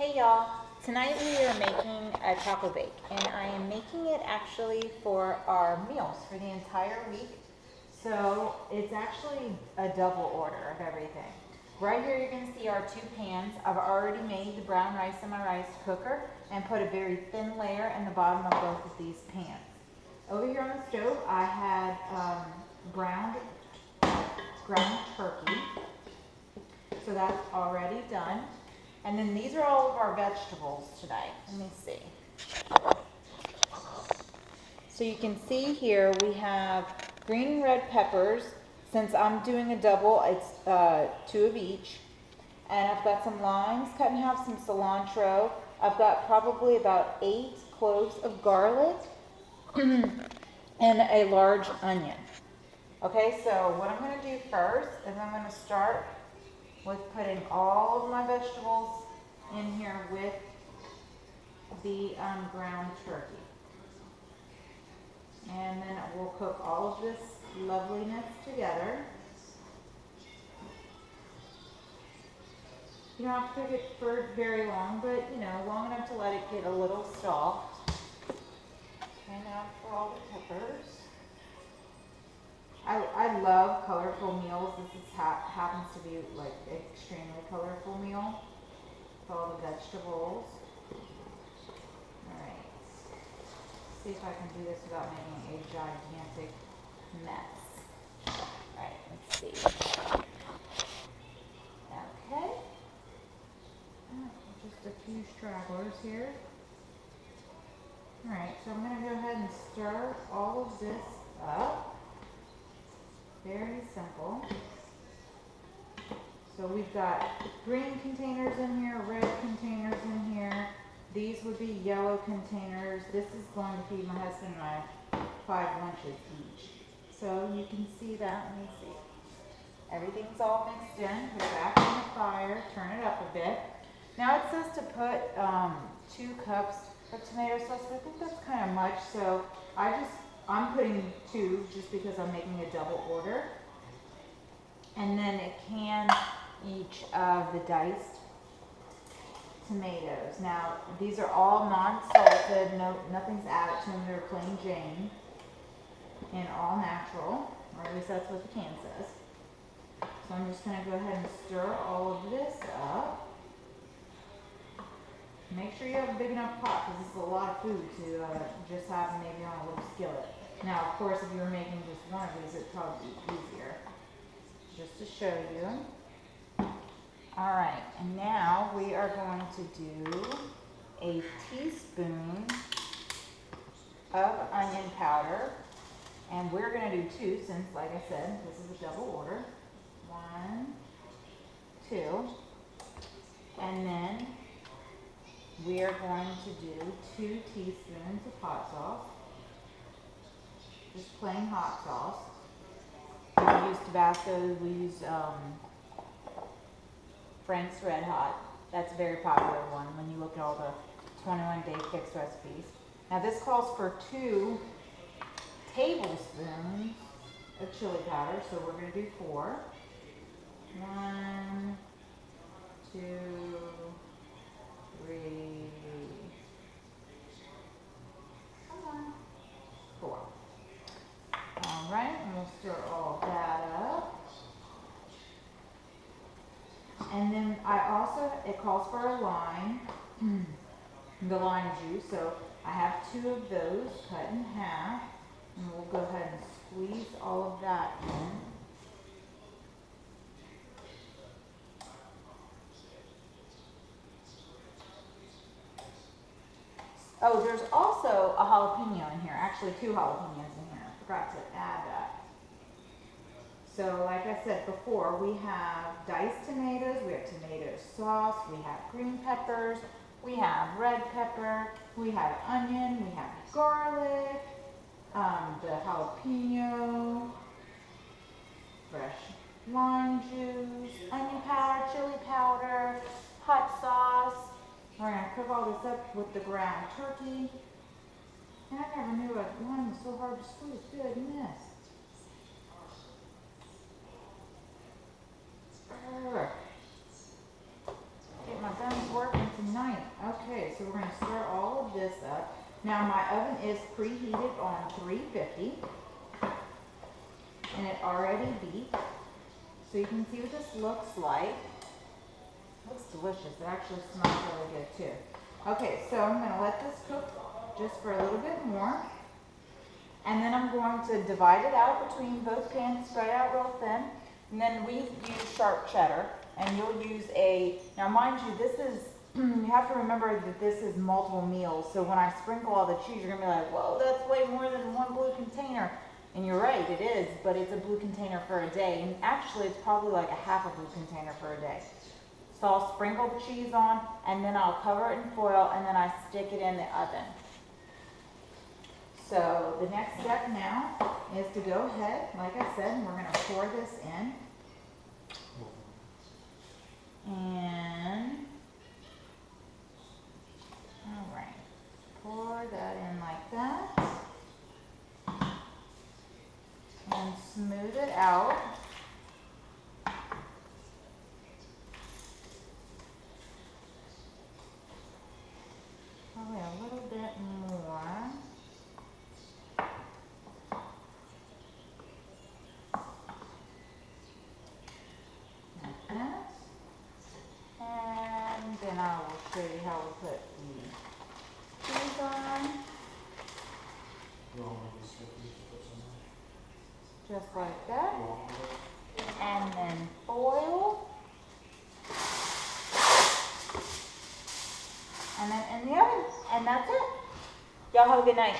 Hey y'all, tonight we are making a taco bake, and I am making it actually for our meals for the entire week. So it's actually a double order of everything. Right here you're going to see our two pans. I've already made the brown rice in my rice cooker and put a very thin layer in the bottom of both of these pans. Over here on the stove I had ground turkey, so that's already done. And then these are all of our vegetables today. Let me see. So you can see here we have green and red peppers. Since I'm doing a double, it's 2 of each. And I've got some limes cut in half, some cilantro. I've got probably about 8 cloves of garlic and a large onion. Okay, so what I'm going to do first is I'm going to start with putting all of my vegetables in here with the ground turkey. And then we'll cook all of this loveliness together. You don't have to cook it for very long, but you know, long enough to let it get a little soft. And now for all the peppers. I love colorful meals. This is happens to be like an extremely colorful meal with all the vegetables. Alright. See if I can do this without making a gigantic mess. Alright, let's see. Okay. Just a few stragglers here. Alright, so I'm going to go ahead and stir all of this up. Very simple. So we've got green containers in here, red containers in here. These would be yellow containers. This is going to feed my husband and I 5 lunches each. So you can see that. Let me see. Everything's all mixed in. Put it back on the fire. Turn it up a bit. Now it says to put 2 cups of tomato sauce, but I think that's kind of much. So I'm putting 2 just because I'm making a double order. And then a can each of the diced tomatoes. Now, these are all non-salted, nothing's added to them, they're plain Jane. And all natural, or at least that's what the can says. So I'm just going to go ahead and stir all of this up. Make sure you have a big enough pot because this is a lot of food to just have maybe on a little skillet. Now, of course, if you were making just one of these, it'd probably be easier. Just to show you. Alright, and now we are going to do a teaspoon of onion powder. And we're going to do 2 since, like I said, this is a double order. 1, 2. And then we are going to do 2 teaspoons of hot sauce. Just plain hot sauce. We use Tabasco, we use Frank's Red Hot. That's a very popular one when you look at all the 21-day fix recipes. Now this calls for 2 tablespoons of chili powder, so we're going to do 4. 1, 2, 3, come on, 4. Alright, and we'll stir all that up. And then it calls for a lime, the lime juice, so I have 2 of those cut in half. And we'll go ahead and squeeze all of that in. Oh, there's also a jalapeno in here. Actually, 2 jalapenos in here. I forgot to add that. So, like I said before, we have diced tomatoes, we have tomato sauce, we have green peppers, we have red pepper, we have onion, we have garlic, the jalapeno, fresh lime juice, onion powder, chili powder, hot sauce. We're going to cook all this up with the ground turkey. And I never knew a lime was so hard to squeeze. Goodness. Get my guns working tonight. we're gonna stir all of this up. Now my oven is preheated on 350 and it already beeped. So you can see what this looks like. It looks delicious. It actually smells really good too. Okay, so I'm gonna let this cook just for a little bit more. And then I'm going to divide it out between both pans, spread it out real thin. And then we use sharp cheddar, and you'll use now mind you, this is, you have to remember that this is multiple meals. So when I sprinkle all the cheese, you're gonna be like, whoa, that's way more than one blue container. And you're right, it is, but it's a blue container for a day. And actually, it's probably like a half a blue container for a day. So I'll sprinkle the cheese on, and then I'll cover it in foil, and then I stick it in the oven. So the next step now is to go ahead, like I said, and we're going to pour this in. And, all right, pour that in like that. And smooth it out. Probably a little bit more. Like that. And then I will show you how we put the cheese on. Just like that. And then foil. And then in the oven. And that's it. Y'all have a good night.